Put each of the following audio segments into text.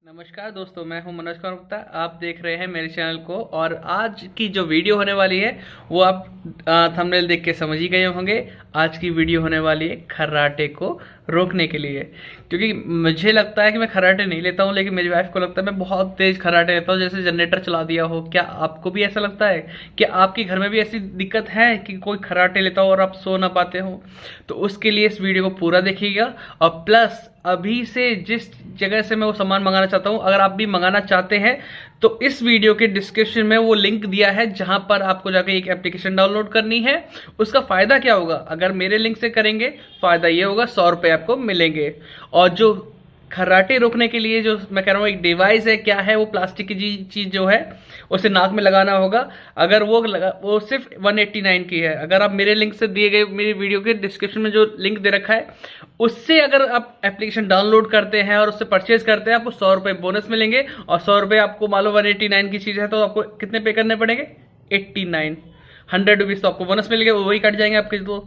नमस्कार दोस्तों, मैं हूं मनोज कुमार गुप्ता। आप देख रहे हैं मेरे चैनल को। और आज की जो वीडियो होने वाली है वो आप थंबनेल देख के समझ ही गए होंगे। आज की वीडियो होने वाली है खर्राटे को रोकने के लिए। क्योंकि मुझे लगता है कि मैं खर्राटे नहीं लेता हूं, लेकिन मेरी वाइफ को लगता है मैं बहुत तेज खर्राटे लेता हूं, जैसे जनरेटर चला दिया हो। क्या आपको भी ऐसा लगता है कि आपके घर में भी ऐसी दिक्कत है कि कोई खर्राटे लेता हो और आप सो ना पाते हो? तो उसके लिए इस वीडियो को पूरा देखिएगा। और प्लस अभी से जिस जगह से मैं वो सामान मंगाना चाहता हूं, अगर आप भी मंगाना चाहते हैं तो इस वीडियो के डिस्क्रिप्शन में वो लिंक दिया है जहां पर आपको जाकर एक एप्लीकेशन डाउनलोड करनी है। उसका फायदा क्या होगा? अगर मेरे लिंक से करेंगे, फायदा ये होगा 100 रुपए आपको मिलेंगे। और जो खर्राटे रोकने के लिए जो मैं कह रहा हूँ एक डिवाइस है, क्या है वो? प्लास्टिक की चीज जो है उसे नाक में लगाना होगा। अगर वो सिर्फ 189 की है। अगर आप मेरे लिंक से दिए गए, मेरी वीडियो के डिस्क्रिप्शन में जो लिंक दे रखा है उससे अगर आप एप्लीकेशन डाउनलोड करते हैं और उससे परचेज करते हैं, आपको 100 रुपए बोनस मिलेंगे। और 100 रुपए आपको मान लो 189 की चीज है तो आपको कितने पे करने पड़ेंगे? 89। 100 रुपीज तो आपको बोनस मिलेंगे, वो वही कट जाएंगे आपके। तो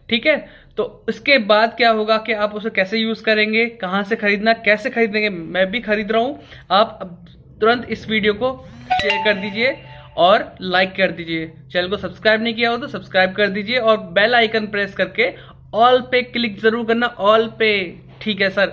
ठीक है। तो इसके बाद क्या होगा कि आप उसे कैसे यूज करेंगे, कहां से खरीदना, कैसे खरीदेंगे, मैं भी खरीद रहा हूं। आप अब तुरंत इस वीडियो को शेयर कर दीजिए और लाइक कर दीजिए। चैनल को सब्सक्राइब नहीं किया हो तो सब्सक्राइब कर दीजिए और बेल आइकन प्रेस करके ऑल पे क्लिक जरूर करना, ऑल पे। ठीक है सर।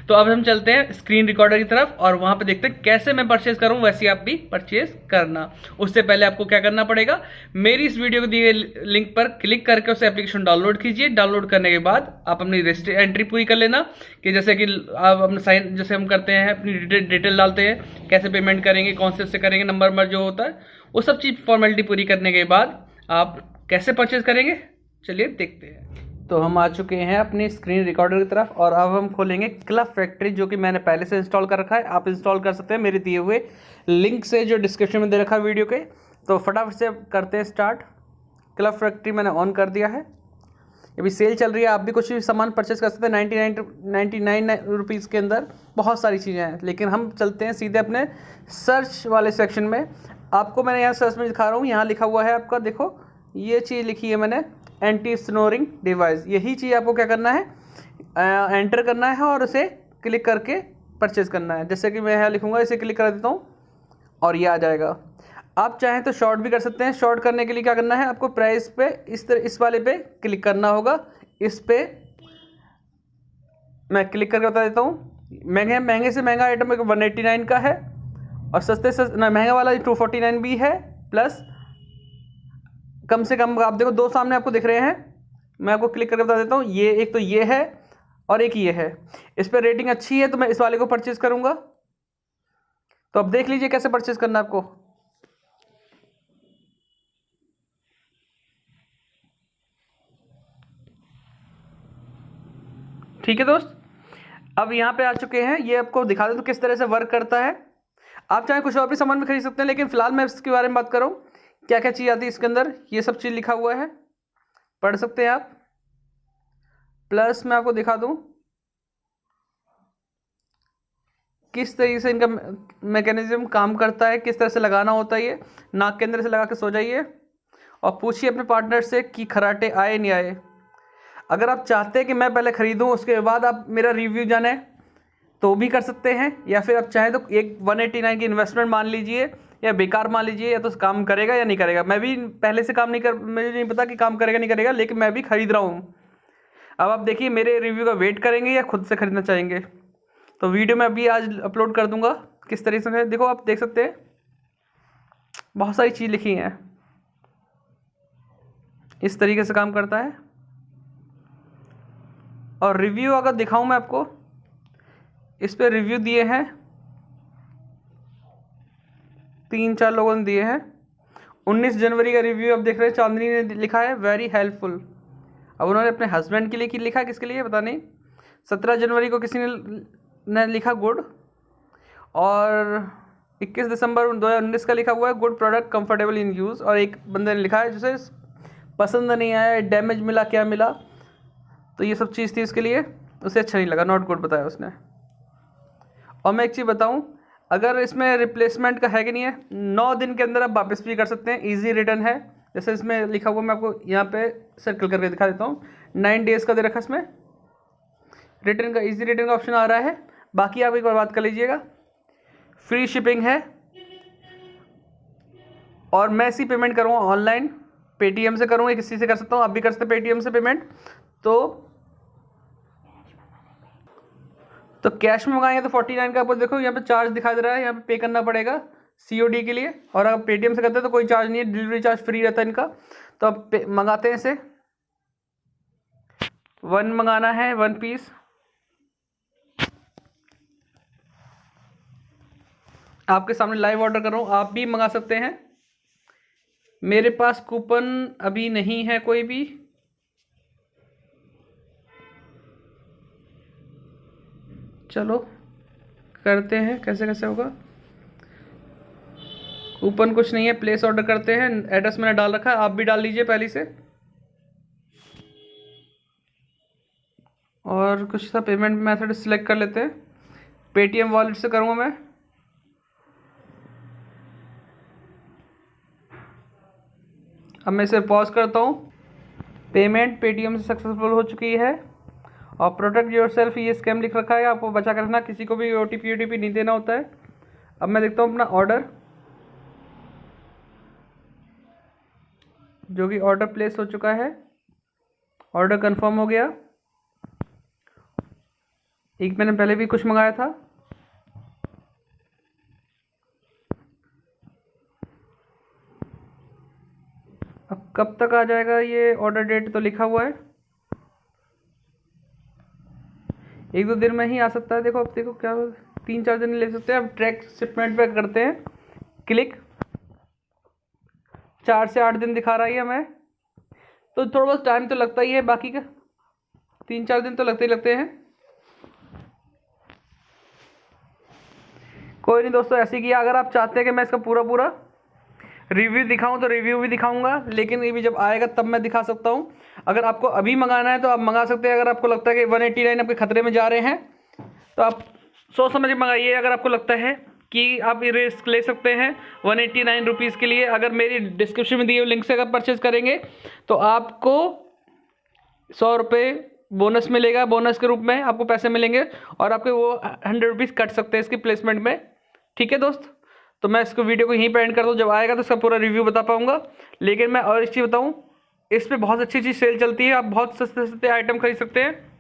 तो अब हम चलते हैं स्क्रीन रिकॉर्डर की तरफ और वहां पे देखते हैं कैसे मैं परचेज करूं, वैसे आप भी परचेज करना। उससे पहले आपको क्या करना पड़ेगा, मेरी इस वीडियो को दिए लिंक पर क्लिक करके उस एप्लीकेशन डाउनलोड कीजिए। डाउनलोड करने के बाद आप अपनी रजिस्ट्री एंट्री पूरी कर लेना, कि जैसे कि आप अपना साइन जैसे हम करते हैं, अपनी डिटेल डालते हैं, कैसे पेमेंट करेंगे, कौन से करेंगे, नंबर जो होता है वो सब चीज फॉर्मेलिटी पूरी करने के बाद आप कैसे परचेज करेंगे, चलिए देखते हैं। तो हम आ चुके हैं अपनी स्क्रीन रिकॉर्डर की तरफ और अब हम खोलेंगे क्लब फैक्ट्री, जो कि मैंने पहले से इंस्टॉल कर रखा है। आप इंस्टॉल कर सकते हैं मेरे दिए हुए लिंक से, जो डिस्क्रिप्शन में दे रखा है वीडियो के। तो फटाफट से करते हैं स्टार्ट। क्लब फैक्ट्री मैंने ऑन कर दिया है। अभी सेल चल रही है, आप भी कुछ भी सामान परचेज कर सकते हैं 99 रुपीज़ के अंदर। बहुत सारी चीज़ें हैं, लेकिन हम चलते हैं सीधे अपने सर्च वाले सेक्शन में। आपको मैंने यहाँ सर्च में दिखा रहा हूँ, यहाँ लिखा हुआ है आपका, देखो ये चीज़ लिखी है मैंने, एंटी स्नोरिंग डिवाइस। यही चीज़ आपको क्या करना है, एंटर करना है और उसे क्लिक करके परचेज करना है। जैसे कि मैं यहाँ लिखूँगा, इसे क्लिक कर देता हूँ और ये आ जाएगा। आप चाहें तो शॉर्ट भी कर सकते हैं। शॉर्ट करने के लिए क्या करना है, आपको प्राइस पे इस वाले पे क्लिक करना होगा। इस पे मैं क्लिक करके बता देता हूँ। महंगे से महंगा आइटम 189 का है और सस्ते से महंगा वाला 249 भी है। प्लस कम से कम आप देखो, दो सामने आपको दिख रहे हैं। मैं आपको क्लिक करके बता देता हूँ, ये एक तो ये है और एक ये है। इस पर रेटिंग अच्छी है तो मैं इस वाले को परचेज करूँगा। तो अब देख लीजिए कैसे परचेज करना है आपको। ठीक है दोस्त, अब यहाँ पे आ चुके हैं। ये आपको दिखा दें तो किस तरह से वर्क करता है। आप चाहे कुछ और भी सामान भी खरीद सकते हैं, लेकिन फिलहाल मैं इसके बारे में बात कर रहा हूँ क्या क्या चीज़ आती है इसके अंदर। ये सब चीज़ लिखा हुआ है, पढ़ सकते हैं आप। प्लस मैं आपको दिखा दूँ किस तरीके से इनका मैकेनिज्म काम करता है, किस तरह से लगाना होता है। ये नाक के अंदर से लगा के सो जाइए और पूछिए अपने पार्टनर से कि खराटे आए नहीं आए। अगर आप चाहते हैं कि मैं पहले ख़रीदूं उसके बाद आप मेरा रिव्यू जाने तो भी कर सकते हैं, या फिर आप चाहें तो एक 189 की इन्वेस्टमेंट मान लीजिए या बेकार मान लीजिए, या तो काम करेगा या नहीं करेगा। मैं भी पहले से काम नहीं कर, मुझे नहीं पता कि काम करेगा नहीं करेगा, लेकिन मैं भी खरीद रहा हूँ। अब आप देखिए मेरे रिव्यू का वेट करेंगे या खुद से खरीदना चाहेंगे। तो वीडियो मैं अभी आज अपलोड कर दूंगा किस तरीके से। देखो आप देख सकते हैं बहुत सारी चीज़ लिखी हैं, इस तरीके से काम करता है। और रिव्यू अगर दिखाऊं मैं आपको, इस पे रिव्यू दिए हैं 3-4 लोगों ने दिए हैं। 19 जनवरी का रिव्यू आप देख रहे हैं, चांदनी ने लिखा है वेरी हेल्पफुल। अब उन्होंने अपने हस्बैंड के लिए लिखा, किसके लिए पता नहीं। 17 जनवरी को किसी ने लिखा गुड। और 21 दिसंबर 2019 का लिखा हुआ है good product comfortable in use. और एक बंदे ने लिखा है जिसे पसंद नहीं आया, डैमेज मिला, क्या मिला, तो ये सब चीज़ थी इसके लिए, उसे अच्छा नहीं लगा, नॉट गुड बताया उसने। और मैं एक चीज़ बताऊं, अगर इसमें रिप्लेसमेंट का है कि नहीं है, 9 दिन के अंदर आप वापस भी कर सकते हैं, इजी रिटर्न है। जैसे इसमें लिखा हुआ, मैं आपको यहाँ पे सर्कल करके दिखा देता हूँ, 9 डेज़ का दे रखा इसमें रिटर्न का, इजी रिटर्न का ऑप्शन आ रहा है। बाकी आप एक बार बात कर लीजिएगा। फ्री शिपिंग है और मैं इसी पेमेंट करूँगा ऑनलाइन, पेटीएम से करूँगा, किसी से कर सकता हूँ, आप भी कर सकते हैं पेटीएम से पेमेंट। तो कैश में मंगाएंगे तो 49 का आपको देखो यहाँ पे चार्ज दिखा दे रहा है, यहाँ पे पे करना पड़ेगा COD के लिए। और अगर पेटीएम से करते हैं तो कोई चार्ज नहीं है, डिलीवरी चार्ज फ्री रहता है इनका। तो अब मंगाते हैं इसे, 1 मंगाना है, 1 पीस। आपके सामने लाइव ऑर्डर कर रहा हूँ, आप भी मंगा सकते हैं। मेरे पास कूपन अभी नहीं है कोई भी, चलो करते हैं कैसे कैसे होगा। कूपन कुछ नहीं है, प्लेस ऑर्डर करते हैं। एड्रेस मैंने डाल रखा है, आप भी डाल लीजिए पहले से। और कुछ सा पेमेंट मेथड सिलेक्ट कर लेते हैं, पेटीएम वॉलेट से करूँगा मैं। अब मैं इसे पॉज करता हूँ। पेमेंट पेटीएम से सक्सेसफुल हो चुकी है। और प्रोटेक्ट योरसेल्फ ये स्कैम लिख रखा है, आपको बचा कर रखना, किसी को भी OTP नहीं देना होता है। अब मैं देखता हूँ अपना ऑर्डर, जो कि ऑर्डर प्लेस हो चुका है, ऑर्डर कंफर्म हो गया। एक मैंने पहले भी कुछ मंगाया था। अब कब तक आ जाएगा ये, ऑर्डर डेट तो लिखा हुआ है 1-2 दिन में ही आ सकता है। देखो अब देखो क्या 3-4 दिन ले सकते हैं। अब ट्रैक शिपमेंट पे करते हैं क्लिक, 4 से 8 दिन दिखा रहा है हमें, तो थोड़ा बहुत टाइम तो लगता ही है, बाकी का 3-4 दिन तो लगते हैं। कोई नहीं दोस्तों, ऐसे किया। अगर आप चाहते हैं कि मैं इसका पूरा रिव्यू दिखाऊं तो रिव्यू भी दिखाऊंगा, लेकिन ये भी जब आएगा तब मैं दिखा सकता हूं। अगर आपको अभी मंगाना है तो आप मंगा सकते हैं। अगर आपको लगता है कि 189 आपके खतरे में जा रहे हैं तो आप सोच समझ के मंगाइए। अगर आपको लगता है कि आप ये रिस्क ले सकते हैं 189 रुपीज़ के लिए, अगर मेरी डिस्क्रिप्शन में दिए हुए लिंक से अगर परचेज करेंगे तो आपको 100 रुपये बोनस मिलेगा, बोनस के रूप में आपको पैसे मिलेंगे और आपके वो 100 रुपीज़ कट सकते हैं इसकी प्लेसमेंट में। ठीक है दोस्त, तो मैं इसको वीडियो को यहीं पे एंड कर दूँ, जब आएगा तो इसका पूरा रिव्यू बता पाऊंगा। लेकिन मैं और एक चीज़ बताऊँ, इस पर बहुत अच्छी सेल चलती है, आप बहुत सस्ते आइटम खरीद सकते हैं।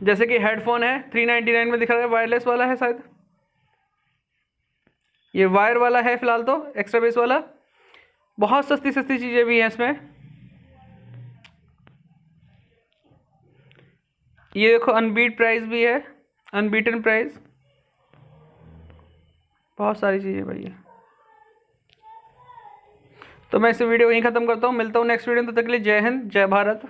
जैसे कि हेडफोन है 399 में दिखा रहा है, वायरलेस वाला है शायद, ये वायर वाला है फिलहाल तो, एक्स्ट्रा बेस वाला। बहुत सस्ती चीज़ें भी हैं इसमें। ये देखो अनबीट प्राइस भी है, अनबीटन प्राइस, बहुत सारी चीज़ें भाई है। तो मैं इस वीडियो को यहीं ख़त्म करता हूँ, मिलता हूँ नेक्स्ट वीडियो में। तब तक के लिए जय हिंद, जय भारत।